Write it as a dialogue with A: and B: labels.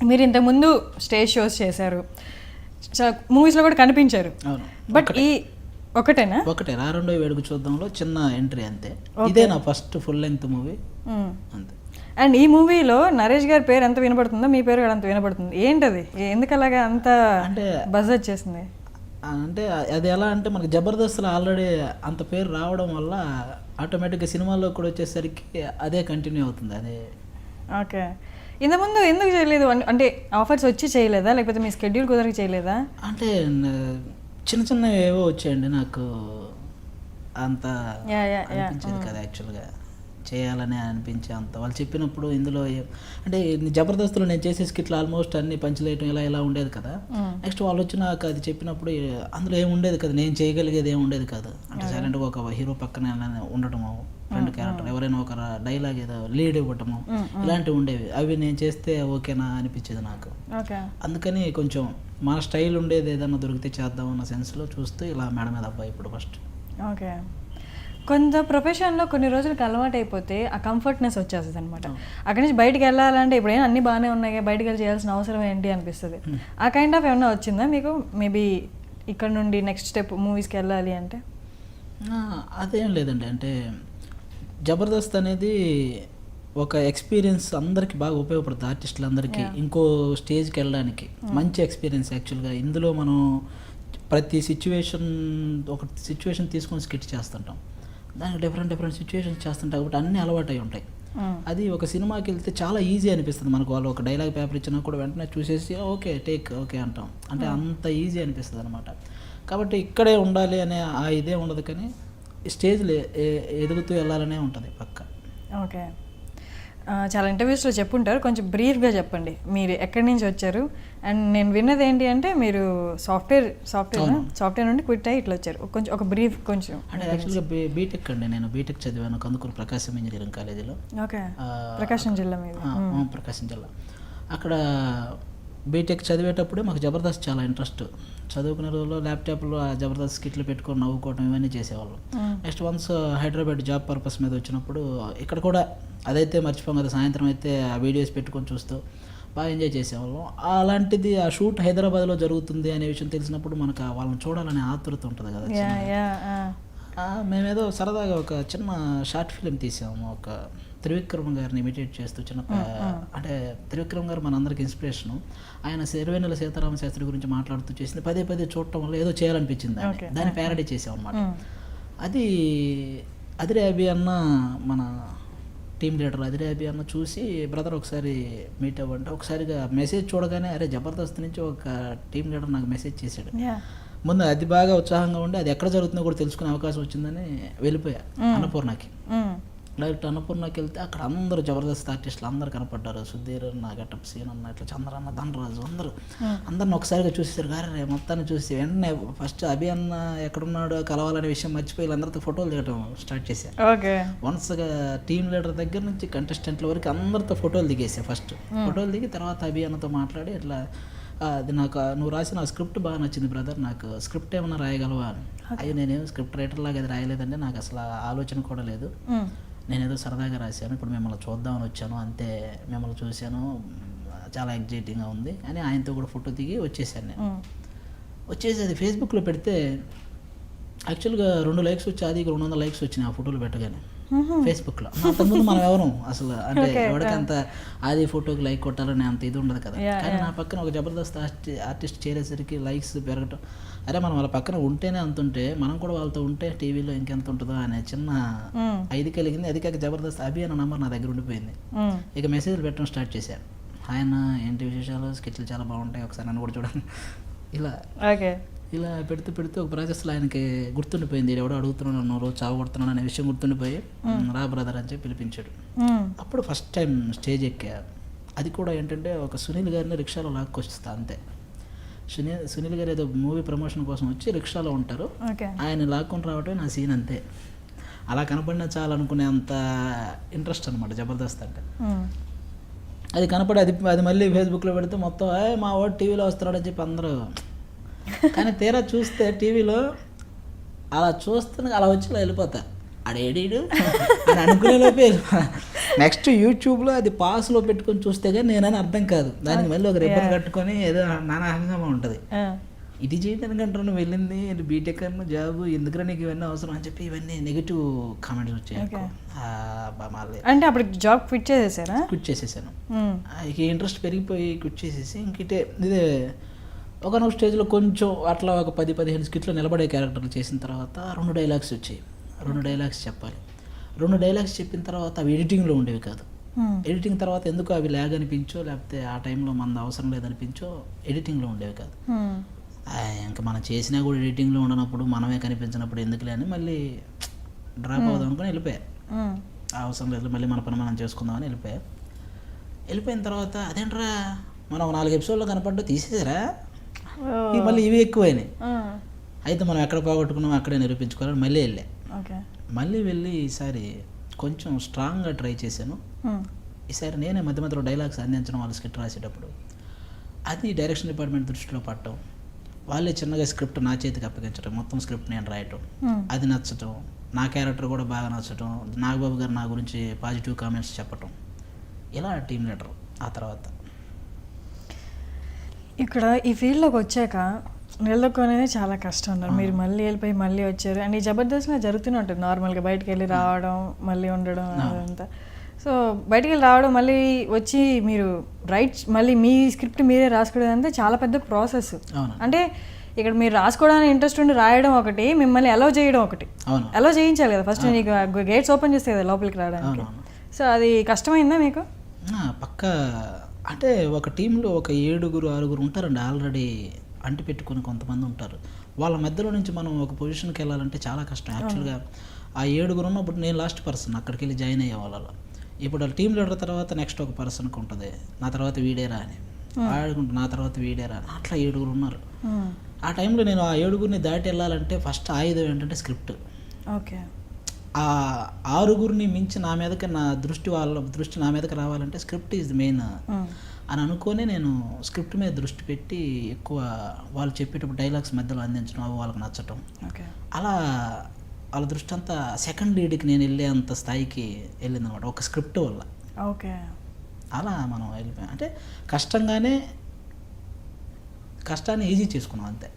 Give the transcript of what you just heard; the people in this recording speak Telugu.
A: మీరు ఇంతకుముందు స్టేజ్ షోస్ చేశారు, మూవీస్లో కూడా కనిపించారు. బట్ ఈ ఒకటేనా?
B: ఒకటే రా రెండో వేడుక చూద్దాంలో చిన్న ఎంట్రీ అంతే. ఇదే నా ఫస్ట్ ఫుల్ లెంగ్త్ మూవీ అంతే.
A: అండ్ ఈ మూవీలో నరేష్ గారి పేరు ఎంత వినపడుతుందో మీ పేరు కూడా అంత వినపడుతుంది. ఏంటది, ఎందుకు అలాగా అంత అంటే బజ్ వచ్చేసింది?
B: అంటే అది ఎలా అంటే మనకి జబర్దస్త్లో ఆల్రెడీ అంత పేరు రావడం వల్ల ఆటోమేటిక్గా సినిమాల్లో కూడా వచ్చేసరికి అదే కంటిన్యూ అవుతుంది. అదే.
A: ఓకే. ఇంతకుముందు ఎందుకు చేయలేదు? అంటే ఆఫర్స్ వచ్చి చేయలేదా, లేకపోతే మీ స్కెడ్యూల్ కుదరకి చేయలేదా?
B: అంటే చిన్న చిన్న ఏవో వచ్చాయండి, నాకు అంత అనిపించేది కదా యాక్చువల్గా చేయాలని అనిపించే అంత. వాళ్ళు చెప్పినప్పుడు ఇందులో అంటే జబర్దస్త్లో నేను చేసే స్కిట్లు ఆల్మోస్ట్ అన్ని పంచులేయటం ఇలా ఉండేది కదా. నెక్స్ట్ వాళ్ళు వచ్చి నాకు అది చెప్పినప్పుడు అందులో ఏమి ఉండేది కదా, నేను చేయగలిగేది ఏమి ఉండేది కాదు. అంటే సైలెంట్గా ఒక హీరో పక్కన ఉండటము, ఫ్రెండ్ క్యారెక్టర్ ఎవరైనా ఒక డైలాగ్ ఏదో లీడ్ ఇవ్వటము, ఇలాంటివి ఉండేవి. అవి నేను చేస్తే ఓకేనా అనిపించేది నాకు. అందుకని కొంచెం మన స్టైల్ ఉండేది ఏదన్నా దొరికితే చేద్దాం అన్న సెన్స్లో చూస్తూ ఇలా మేడ మీద అబ్బాయి ఇప్పుడు ఫస్ట్.
A: ఓకే. కొంత ప్రొఫెషన్లో కొన్ని రోజులకి అలవాటు అయిపోతే ఆ కంఫర్ట్నెస్ వచ్చేస్తుంది అనమాట. అక్కడి నుంచి బయటకు వెళ్ళాలంటే ఇప్పుడైనా అన్నీ బాగానే ఉన్నాయి, బయటకు వెళ్ళి చేయాల్సిన అవసరం ఏంటి అనిపిస్తుంది. ఆ కైండ్ ఆఫ్ ఏమన్నా వచ్చిందా మీకు? మేబీ ఇక్కడ నుండి నెక్స్ట్ స్టెప్ మూవీస్కి వెళ్ళాలి అంటే?
B: అదేం లేదండి. అంటే జబర్దస్త్ అనేది ఒక ఎక్స్పీరియన్స్ అందరికీ బాగా ఉపయోగపడుతుంది. ఆర్టిస్టులందరికీ ఇంకో స్టేజ్కి వెళ్ళడానికి మంచి ఎక్స్పీరియన్స్. యాక్చువల్గా ఇందులో మనం ప్రతి ఒక సిచ్యువేషన్ తీసుకొని స్కిట్ చేస్తుంటాం, దానికి డిఫరెంట్ సిచ్యువేషన్స్ చేస్తుంటాం కాబట్టి అన్నీ అలవాటు అయి ఉంటాయి. అది ఒక సినిమాకి వెళ్తే చాలా ఈజీ అనిపిస్తుంది మనకు. వాళ్ళు ఒక డైలాగ్ పేపర్ ఇచ్చినా కూడా వెంటనే చూసేసి ఓకే అంటాం. అంటే అంత ఈజీ అనిపిస్తుంది అనమాట. కాబట్టి ఇక్కడే ఉండాలి అనే ఆ ఇదే ఉండదు, కానీ స్టేజ్లో ఎదుగుతూ వెళ్ళాలనే ఉంటుంది పక్క.
A: ఓకే. చాలా ఇంటర్వ్యూస్లో చెప్పుంటారు, కొంచెం బ్రీఫ్గా చెప్పండి మీరు ఎక్కడి నుంచి వచ్చారు. అండ్ నేను విన్నది ఏంటి అంటే మీరు సాఫ్ట్వేర్ నుండి క్విట్ అయ్యి ఇట్లా వచ్చారు. కొంచెం ఒక బ్రీఫ్ కొంచెం.
B: అంటే యాక్చువల్గా బీటెక్ అండి, నేను బీటెక్ చదివాను కందుకూరు ప్రకాశం ఇంజనీరింగ్ కాలేజీలో.
A: ఓకే. ప్రకాశం జిల్లా మీద?
B: ప్రకాశం జిల్లా. అక్కడ బీటెక్ చదివేటప్పుడే మాకు జబర్దస్త్ చాలా ఇంట్రెస్ట్. చదువుకునే రోజుల్లో ల్యాప్టాప్లో ఆ జబర్దస్త్ స్కిట్లు పెట్టుకొని నవ్వుకోవడం ఇవన్నీ చేసేవాళ్ళం. Next once Hyderabad job purpose మీద వచ్చినప్పుడు ఇక్కడ కూడా అదైతే మర్చిపోం కదా, సాయంత్రం అయితే ఆ వీడియోస్ పెట్టుకొని చూస్తూ బాగా ఎంజాయ్ చేసేవాళ్ళం. అలాంటిది ఆ షూట్ హైదరాబాద్లో జరుగుతుంది అనే విషయం తెలిసినప్పుడు మనకు వాళ్ళని చూడాలనే ఆతృత ఉంటుంది కదా. మేమేదో సరదాగా ఒక చిన్న షార్ట్ ఫిలిం తీసాము, ఒక త్రివిక్రమ్ గారిని ఇమిటేట్ చేస్తూ అంటే త్రివిక్రమ్ గారు మనందరికి ఇన్స్పిరేషను. ఆయన సిరివెన్నెల సీతారామ శాస్త్రి గురించి మాట్లాడుతూ చేసింది పదే చూడటం వల్ల ఏదో చేయాలనిపించింది, దాన్ని ప్యారడీ చేసాం అనమాట. అది అదిరే అభి అన్న మన టీమ్ లీడర్ అదిరే అభి అన్న చూసి బ్రదర్ ఒకసారి మీట్ అవ్వంటే ఒకసారిగా మెసేజ్ చూడగానే అరే జబర్దస్త్ నుంచి ఒక టీమ్ లీడర్ నాకు మెసేజ్ చేశాడు. ముందు అది బాగా ఉత్సాహంగా ఉండి అది ఎక్కడ జరుగుతుందో కూడా తెలుసుకునే అవకాశం వచ్చిందని వెళ్ళిపోయా అన్నపూర్ణకి. డైరెక్ట్ అన్నపూర్ణకి వెళ్తే అక్కడ అందరూ జబర్దస్త్ ఆర్టిస్టులు అందరూ కనపడ్డారు. సుధీర్ అన్న, గెటప్ సీన్ అన్న, ఇట్లా చంద్రన్న, ధనరాజు అందరిని ఒకసారిగా చూసేసారు. గారే మొత్తాన్ని చూసి వెంటనే ఫస్ట్ అభి అన్న ఎక్కడున్నాడో కలవాలనే విషయం మర్చిపోయి వీళ్ళందరితో ఫోటోలు దిగటం స్టార్ట్ చేశారు. వన్స్గా టీమ్ లీడర్ దగ్గర నుంచి కంటెస్టెంట్ల వరకు అందరితో ఫోటోలు దిగేసా. ఫస్ట్ ఫోటోలు దిగి తర్వాత అభి అన్నతో మాట్లాడి ఇట్లా అది నాకు నువ్వు రాసిన స్క్రిప్ట్ బాగా నచ్చింది బ్రదర్, నాకు స్క్రిప్ట్ ఏమన్నా రాయగలవా అని. అయ్యో నేనేం స్క్రిప్ట్ రైటర్ లాగా అది రాయలేదంటే, నాకు అసలు ఆలోచన కూడా లేదు, నేనేదో సరదాగా రాశాను, ఇప్పుడు మిమ్మల్ని చూద్దామని వచ్చాను అంతే, మిమ్మల్ని చూశాను చాలా ఎగ్జైటింగ్గా ఉంది అని ఆయనతో కూడా ఫోటో దిగి వచ్చేసాను. నేను వచ్చేసి అది ఫేస్బుక్లో పెడితే యాక్చువల్గా 2 likes వచ్చి అది 200 likes వచ్చినాయి ఆ ఫోటోలు పెట్టగానే ఫేస్బుక్లో. అంతకుముందు మనం ఎవరు అసలు అంటే ఎవరికి అంత అది ఫోటోకి లైక్ కొట్టాలని అంత ఇది ఉండదు కదా. కానీ నా పక్కన ఒక జబర్దస్త్ ఆర్టిస్ట్ చేరేసరికి లైక్స్ పెరగటం, అరే మనం వాళ్ళ పక్కన ఉంటేనే అంత ఉంటే మనం కూడా వాళ్ళతో ఉంటే టీవీలో ఇంకెంత ఉంటుందో అనే చిన్న ఇది కలిగింది. అది కాక జబర్దస్త్ అభి అన్న నంబర్ నా దగ్గర ఉండిపోయింది. ఇక మెసేజ్లు పెట్టడం స్టార్ట్ చేశాను. ఆయన ఏంటి విశేషాలు, స్కెచ్లు చాలా బాగుంటాయి, ఒకసారి నన్ను కూడా చూడండి ఇలా పెడుతూ ఒక ప్రాసెస్లో ఆయనకి గుర్తుండిపోయింది. ఎవడో అడుగుతున్నాడు, నన్ను రోజు చావు కొడుతున్నాడు అనే విషయం గుర్తుండిపోయి రా బ్రదర్ అని చెప్పి పిలిపించాడు. అప్పుడు ఫస్ట్ టైం స్టేజ్ ఎక్కా. అది కూడా ఏంటంటే ఒక సునీల్ గారిని రిక్షాలో లాక్కొస్తా అంతే. సునీల్ గారు ఏదో మూవీ ప్రమోషన్ కోసం వచ్చి రిక్షాలో ఉంటారు, ఆయన లాక్కొని రావటం నా సీన్ అంతే. అలా కనపడినా చాలు అనుకునే అంత ఇంట్రెస్ట్ అనమాట జబర్దస్త్ అంటే. అది కనపడి అది మళ్ళీ ఫేస్బుక్లో పెడితే మొత్తం మా వాడు టీవీలో వస్తున్నాడని చెప్పి అందరూ. కానీ తీరా చూస్తే టీవీలో అలా చూస్తే అలా వచ్చి వెళ్ళిపోతా. అడేడీడు అని అనుకునే లోపే నెక్స్ట్ యూట్యూబ్లో అది పాస్లో పెట్టుకొని చూస్తే కానీ నేనని అర్థం కాదు. దానికి మళ్ళీ ఒక రిబ్బన్ కట్టుకొని ఏదో నానా హంగమా ఉంటుంది. ఇది చేయడానికి అంటారు నువ్వు వెళ్ళింది బీటెక్ అన్న జాబ్, ఎందుకురా నీకు ఇవన్నీ అవసరం అని చెప్పి ఇవన్నీ నెగిటివ్ కామెంట్స్ వచ్చాయి.
A: అంటే అప్పుడు జాబ్ క్విట్ చేసేసారా?
B: క్విట్ చేసేసాను. ఇక ఇంట్రెస్ట్ పెరిగిపోయి క్విట్ చేసేసి ఇంకిటే ఇదే ఒకనొక స్టేజ్లో కొంచెం అట్లా ఒక 10-15 స్కిట్లో నిలబడే క్యారెక్టర్లు చేసిన తర్వాత 2 డైలాగ్స్ వచ్చాయి. 2 డైలాగ్స్ చెప్పాలి. 2 డైలాగ్స్ చెప్పిన తర్వాత అవి ఎడిటింగ్లో ఉండేవి కాదు. ఎడిటింగ్ తర్వాత ఎందుకు అవి ల్యాగ్ అనిపించో లేకపోతే ఆ టైంలో మన అవసరం లేదనిపించో ఎడిటింగ్లో ఉండేవి కాదు. ఇంకా మనం చేసినా కూడా ఎడిటింగ్లో ఉండనప్పుడు మనమే కనిపించినప్పుడు ఎందుకులే అని మళ్ళీ డ్రాప్ అవుదాం అనుకుని వెళ్ళిపోయా. అవసరం లేదు, మళ్ళీ మన పని మనం చేసుకుందామని వెళ్ళిపోయిన తర్వాత అదేంట్రా మనం 4 ఎపిసోడ్లో కనపడ్డా తీసేసారా, మళ్ళీ ఇవి ఎక్కువైనాయి. అయితే మనం ఎక్కడ పోగొట్టుకున్నాం అక్కడే నిరూపించుకోవాలని మళ్ళీ వెళ్ళి ఈసారి కొంచెం స్ట్రాంగ్గా ట్రై చేశాను. ఈసారి నేనే మధ్య మధ్యలో డైలాగ్స్ అందించడం వాళ్ళ స్క్రిప్ట్ రాసేటప్పుడు అది డైరెక్షన్ డిపార్ట్మెంట్ దృష్టిలో పట్టడం, వాళ్ళే చిన్నగా స్క్రిప్ట్ నా చేతికి అప్పగించడం, మొత్తం స్క్రిప్ట్ నేను రాయటం, అది నచ్చటం, నా క్యారెక్టర్ కూడా బాగా నచ్చటం, నాగబాబు గారు నా గురించి పాజిటివ్ కామెంట్స్ చెప్పటం, ఇలా టీమ్ లీడర్. ఆ తర్వాత
A: ఇక్కడ ఈ ఫీల్డ్లోకి వచ్చాక నిలదొక్కునేది చాలా కష్టం ఉన్నారు. మీరు మళ్ళీ వెళ్ళిపోయి మళ్ళీ వచ్చారు. అండ్ ఈ జబర్దస్త్లో జరుగుతూనే ఉంటుంది నార్మల్గా, బయటకు వెళ్ళి రావడం మళ్ళీ ఉండడం అదంతా. సో బయటికి వెళ్ళి రావడం మళ్ళీ వచ్చి మీరు మళ్ళీ మీ స్క్రిప్ట్ మీరే రాసుకోవడం అంటే చాలా పెద్ద ప్రాసెస్. అంటే ఇక్కడ మీరు రాసుకోవడానికి ఇంట్రెస్ట్ ఉండి రాయడం ఒకటి, మిమ్మల్ని అలౌ చేయడం ఒకటి. అలౌ చేయించాలి కదా ఫస్ట్, నీకు గేట్స్ ఓపెన్ చేస్తే కదా లోపలికి రావడానికి. సో అది కష్టమైందా మీకు?
B: పక్క అంటే ఒక టీంలో ఒక 7-6 ఉంటారండి ఆల్రెడీ అంటి పెట్టుకుని కొంతమంది ఉంటారు. వాళ్ళ మధ్యలో నుంచి మనం ఒక పొజిషన్కి వెళ్ళాలంటే చాలా కష్టం. యాక్చువల్గా ఆ 7 ఉన్నప్పుడు నేను లాస్ట్ పర్సన్ అక్కడికి వెళ్ళి జాయిన్ అయ్యే వాళ్ళలో. ఇప్పుడు టీమ్ లీడర్ తర్వాత నెక్స్ట్ ఒక పర్సన్కి ఉంటుంది, నా తర్వాత వీడేరా అని ఆడుకుంటా, నా తర్వాత వీడేరా అని, అట్లా 7 ఉన్నారు. ఆ టైంలో నేను ఆ 7 దాటి వెళ్ళాలంటే ఫస్ట్ ఆయుధం ఏంటంటే స్క్రిప్ట్.
A: ఓకే.
B: ఆ 6 మించి నా మీదకి వాళ్ళ దృష్టి నా మీదకి రావాలంటే స్క్రిప్ట్ ఈజ్ మెయిన్ అని అనుకొని నేను స్క్రిప్ట్ మీద దృష్టి పెట్టి ఎక్కువ వాళ్ళు చెప్పేటప్పుడు డైలాగ్స్ మధ్యలో అందించడం, అవి వాళ్ళకి నచ్చటం, అలా వాళ్ళ దృష్టి అంతా సెకండ్ లీడ్కి నేను వెళ్ళే అంత స్థాయికి వెళ్ళిందనమాట ఒక స్క్రిప్ట్ వల్ల.
A: ఓకే.
B: అలా మనం వెళ్ళిపోయాం. అంటే కష్టాన్ని ఈజీ చేసుకున్నాం అంతే.